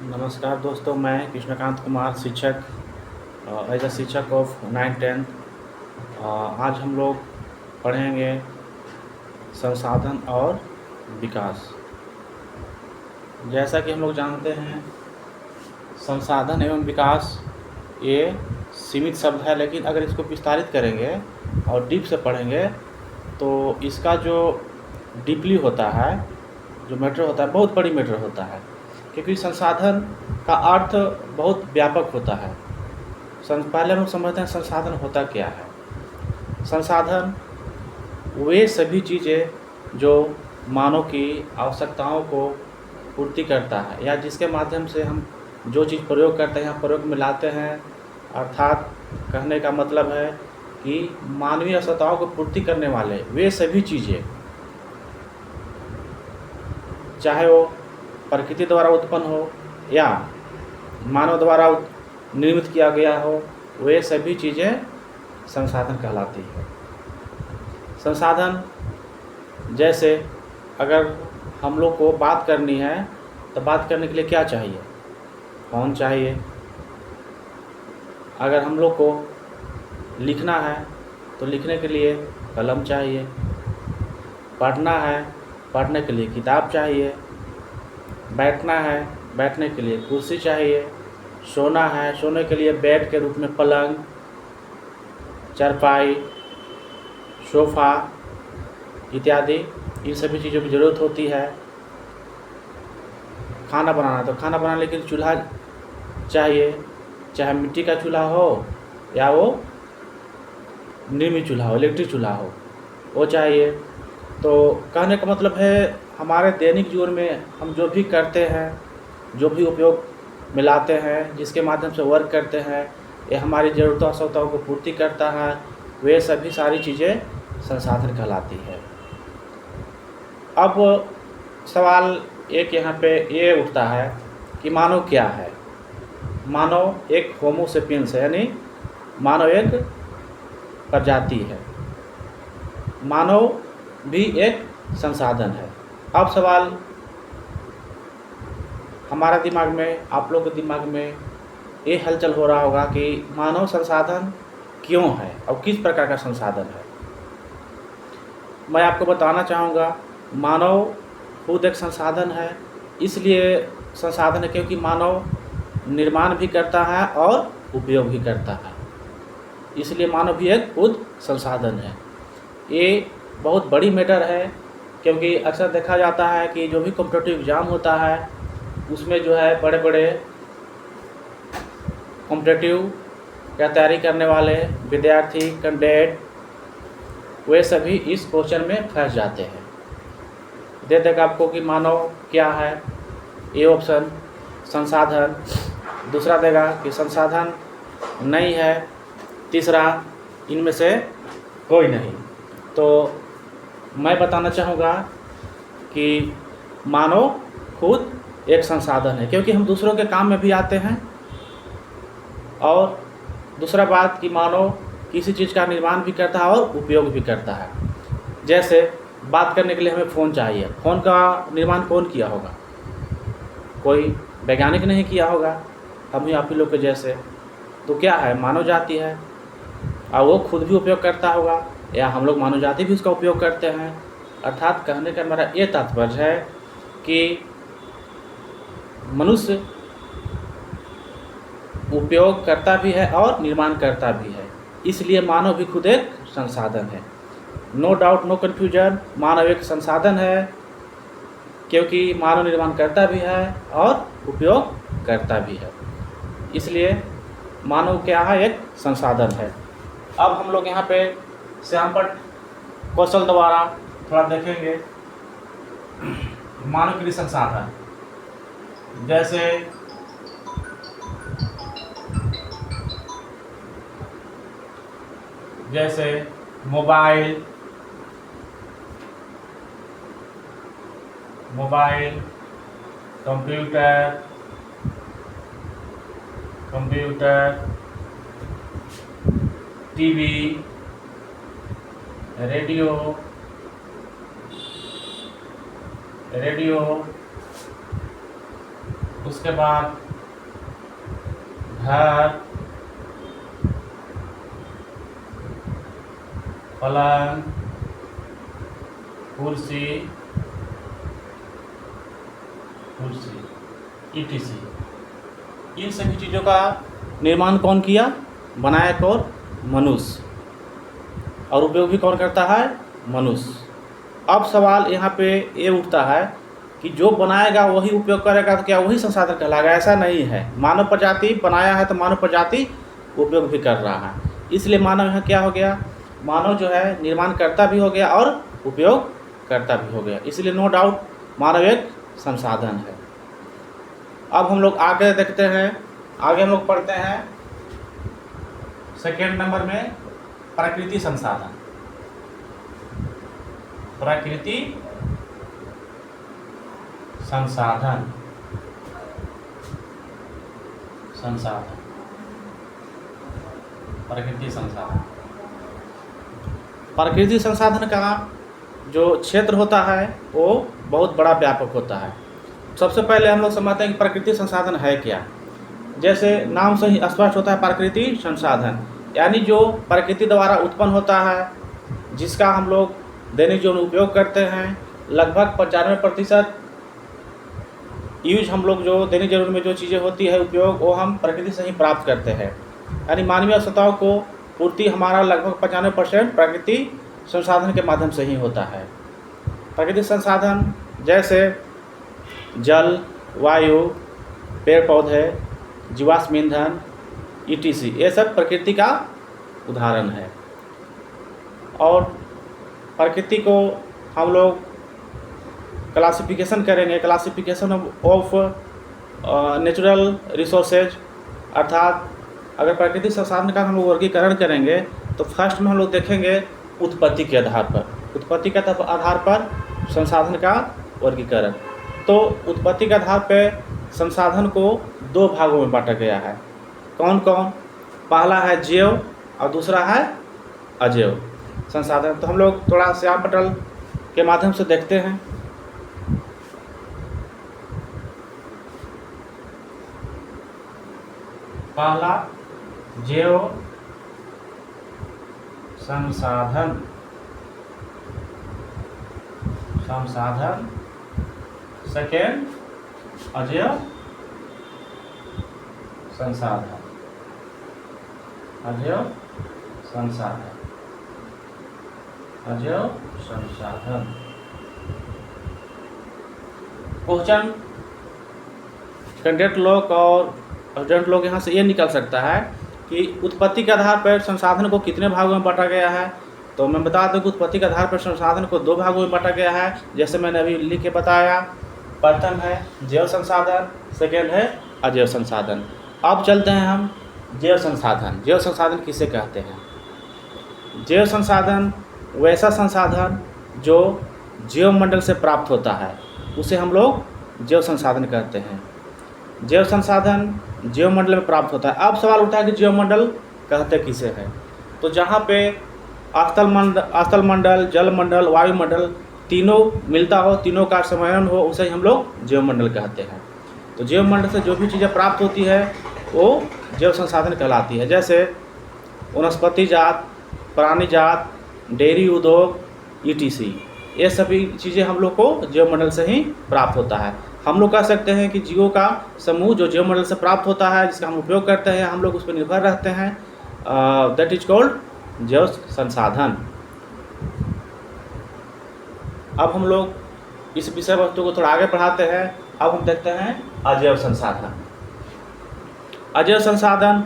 नमस्कार दोस्तों, मैं कृष्णकांत कुमार शिक्षक एज अ शिक्षक ऑफ 9th-10th। आज हम लोग पढ़ेंगे संसाधन और विकास। जैसा कि हम लोग जानते हैं, संसाधन एवं विकास ये सीमित शब्द है, लेकिन अगर इसको विस्तारित करेंगे और डीप से पढ़ेंगे तो इसका जो डीपली होता है, जो मैटर होता है, बहुत बड़ी मैटर होता है। क्योंकि संसाधन का अर्थ बहुत व्यापक होता है। पहले हम समझते हैं संसाधन होता क्या है। संसाधन वे सभी चीज़ें जो मानव की आवश्यकताओं को पूर्ति करता है, या जिसके माध्यम से हम जो चीज़ प्रयोग करते हैं प्रयोग में लाते हैं। अर्थात कहने का मतलब है कि मानवीय आवश्यकताओं को पूर्ति करने वाले वे सभी चीज़ें, चाहे वो प्रकृति द्वारा उत्पन्न हो या मानव द्वारा निर्मित किया गया हो, वे सभी चीज़ें संसाधन कहलाती है। संसाधन जैसे अगर हम लोग को बात करनी है तो बात करने के लिए क्या चाहिए? फ़ोन चाहिए। अगर हम लोग को लिखना है तो लिखने के लिए कलम चाहिए। पढ़ना है, पढ़ने के लिए किताब चाहिए। बैठना है, बैठने के लिए कुर्सी चाहिए। सोना है, सोने के लिए बेड के रूप में पलंग, चारपाई, सोफ़ा इत्यादि, इन सभी चीज़ों की ज़रूरत होती है। खाना बनाना, तो खाना बनाने के लिए चूल्हा चाहिए, चाहे मिट्टी का चूल्हा हो या वो निर्मित चूल्हा हो, इलेक्ट्रिक चूल्हा हो, वो चाहिए। तो कहने का मतलब है, हमारे दैनिक जीवन में हम जो भी करते हैं, जो भी उपयोग में लाते हैं, जिसके माध्यम से वर्क करते हैं, ये हमारी ज़रूरतों आवश्यकताओं को पूर्ति करता है, वे सभी सारी चीज़ें संसाधन कहलाती है। अब सवाल एक यहाँ पे ये उठता है कि मानव क्या है? मानव एक होमो सेपियंस है, यानी मानव एक प्रजाति है। मानव भी एक संसाधन है। अब सवाल हमारा दिमाग में, आप लोग के दिमाग में ये हलचल हो रहा होगा कि मानव संसाधन क्यों है और किस प्रकार का संसाधन है। मैं आपको बताना चाहूँगा, मानव खुद एक संसाधन है। इसलिए संसाधन है क्योंकि मानव निर्माण भी करता है और उपयोग भी करता है, इसलिए मानव भी एक खुद संसाधन है। ये बहुत बड़ी मैटर है, क्योंकि अक्सर देखा जाता है कि जो भी कॉम्पिटिटिव एग्ज़ाम होता है उसमें जो है बड़े बड़े कॉम्पिटिटिव या तैयारी करने वाले विद्यार्थी, कैंडिडेट, वे सभी इस क्वेश्चन में फंस जाते हैं। दे देगा आपको कि मानव क्या है, ए ऑप्शन संसाधन, दूसरा देगा कि संसाधन नहीं है, तीसरा इनमें से कोई नहीं। तो मैं बताना चाहूँगा कि मानव खुद एक संसाधन है, क्योंकि हम दूसरों के काम में भी आते हैं। और दूसरा बात कि मानव किसी चीज़ का निर्माण भी करता है और उपयोग भी करता है। जैसे बात करने के लिए हमें फ़ोन चाहिए। फ़ोन का निर्माण कौन किया होगा? कोई वैज्ञानिक नहीं किया होगा, हम ही आप ही लोग के जैसे। तो क्या है, मानव जाति है, और वो खुद भी उपयोग करता होगा, या हम लोग मानव जाति भी उसका उपयोग करते हैं। अर्थात कहने का मेरा ये तात्पर्य है कि मनुष्य उपयोग करता भी है और निर्माण करता भी है, इसलिए मानव भी खुद एक संसाधन है। नो डाउट, नो कन्फ्यूजन, मानव एक संसाधन है, क्योंकि मानव निर्माण करता भी है और उपयोग करता भी है, इसलिए मानव क्या है, एक संसाधन है। अब हम लोग यहाँ पे सैंपल क्वेश्चन द्वारा थोड़ा देखेंगे मानव के लिए संसाधन। जैसे मोबाइल, कंप्यूटर, टीवी, रेडियो, उसके बाद घर, पलंग, कुर्सी, ईटीसी, इन सभी चीज़ों का निर्माण कौन किया? बनाया कौन? मनुष्य। और उपयोग भी कौन करता है? मनुष्य। अब सवाल यहाँ पे ये उठता है कि जो बनाएगा वही उपयोग करेगा, तो क्या वही संसाधन कहलाएगा? ऐसा नहीं है। मानव प्रजाति बनाया है तो मानव प्रजाति उपयोग भी कर रहा है। इसलिए मानव यहाँ क्या हो गया? मानव जो है निर्माण करता भी हो गया और उपयोग करता भी हो गया। इसलिए नो डाउट मानव एक संसाधन है। अब हम लोग आगे देखते हैं, आगे हम लोग पढ़ते हैं सेकेंड नंबर में प्रकृति संसाधन। प्रकृति संसाधन, प्रकृति संसाधन। प्रकृति संसाधन का जो क्षेत्र होता है वो बहुत बड़ा व्यापक होता है। सबसे पहले हम लोग समझते हैं कि प्रकृति संसाधन है क्या। जैसे नाम से ही स्पष्ट होता है, प्रकृति संसाधन यानी जो प्रकृति द्वारा उत्पन्न होता है, जिसका हम लोग दैनिक जीवन में उपयोग करते हैं। लगभग 95% यूज हम लोग जो दैनिक जीवन में जो चीज़ें होती है उपयोग, वो हम प्रकृति से ही प्राप्त करते हैं। यानी मानवीय आवश्यकताओं को पूर्ति हमारा लगभग 95% प्रकृति संसाधन के माध्यम से ही होता है। प्रकृति संसाधन जैसे जल, वायु, पेड़ पौधे, जीवाश्म ईंधन, ईटीसी, ये सब प्रकृति का उदाहरण है। और प्रकृति को हम लोग क्लासिफिकेशन करेंगे, क्लासिफिकेशन ऑफ नेचुरल रिसोर्सेज, अर्थात अगर प्रकृति संसाधन का हम लोग वर्गीकरण करेंगे तो फर्स्ट में हम लोग देखेंगे उत्पत्ति के आधार पर, उत्पत्ति के आधार पर संसाधन का वर्गीकरण। तो उत्पत्ति के आधार पर संसाधन को दो भागों में बांटा गया है। कौन कौन? पहला है जैव और दूसरा है अजैव संसाधन। तो हम लोग थोड़ा श्याम पटल के माध्यम से देखते हैं। पहला जैव संसाधन, सेकेंड अजैव संसाधन, अजैव संसाधन। क्वेश्चन कैंडिडेट लोग और स्टूडेंट लोग यहाँ से ये निकल सकता है कि उत्पत्ति के आधार पर संसाधन को कितने भागों में बांटा गया है। तो मैं बता दूं कि उत्पत्ति के आधार पर संसाधन को दो भागों में बांटा गया है, जैसे मैंने अभी लिख के बताया। प्रथम है जैव संसाधन, सेकेंड है अजैव संसाधन। अब चलते हैं हम जैव संसाधन। जैव संसाधन किसे कहते हैं? जैव संसाधन वैसा संसाधन जो जैव मंडल से प्राप्त होता है, उसे हम लोग जैव संसाधन कहते हैं। जैव संसाधन जैव मंडल में प्राप्त होता है। अब सवाल उठा है कि जैव मंडल कहते किसे हैं? तो जहाँ पे स्थल मंडल, जल मंडल, वायुमंडल तीनों मिलता हो, तीनों का सम्मेलन हो, उसे हम लोग जैव मंडल कहते हैं। तो जैव मंडल से जो भी चीज़ें प्राप्त होती है वो जैव संसाधन कहलाती है। जैसे वनस्पति जात, प्राणी जात, डेयरी उद्योग, ईटीसी, ये सभी चीज़ें हम लोग को जैव मंडल से ही प्राप्त होता है। हम लोग कह सकते हैं कि जीवों का समूह जो जैव मंडल से प्राप्त होता है, जिसका हम उपयोग करते हैं, हम लोग उस पर निर्भर रहते हैं, दैट इज कॉल्ड जैव संसाधन। अब हम लोग इस विषय वस्तु को थोड़ा आगे बढ़ाते हैं। अब हम देखते हैं अजैव संसाधन। अजैव संसाधन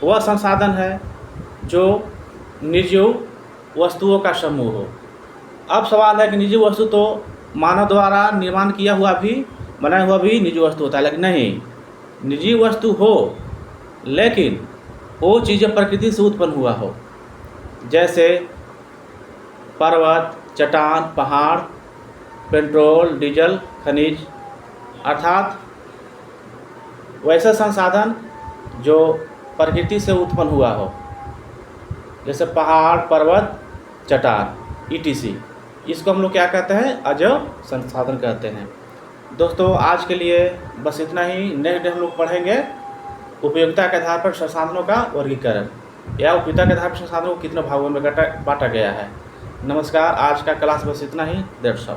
वह संसाधन है जो निर्जीव वस्तुओं का समूह हो। अब सवाल है कि निर्जीव वस्तु तो मानव द्वारा निर्माण किया हुआ भी, बनाया हुआ भी निर्जीव वस्तु होता है, लेकिन नहीं, निर्जीव वस्तु हो लेकिन वो चीज़ें प्रकृति से उत्पन्न हुआ हो, जैसे पर्वत, चट्टान, पहाड़, पेट्रोल, डीजल, खनिज, अर्थात वैसा संसाधन जो प्रकृति से उत्पन्न हुआ हो, जैसे पहाड़, पर्वत, चट्टान, ईटीसी, इसको हम लोग क्या कहते हैं? अजैव संसाधन कहते हैं। दोस्तों आज के लिए बस इतना ही। नेक्स्ट डे हम लोग पढ़ेंगे उपयोगिता के आधार पर संसाधनों का वर्गीकरण, या उपयोगिता के आधार पर संसाधनों को कितने भागों में बांटा गया है। नमस्कार, आज का क्लास बस इतना ही। That's all.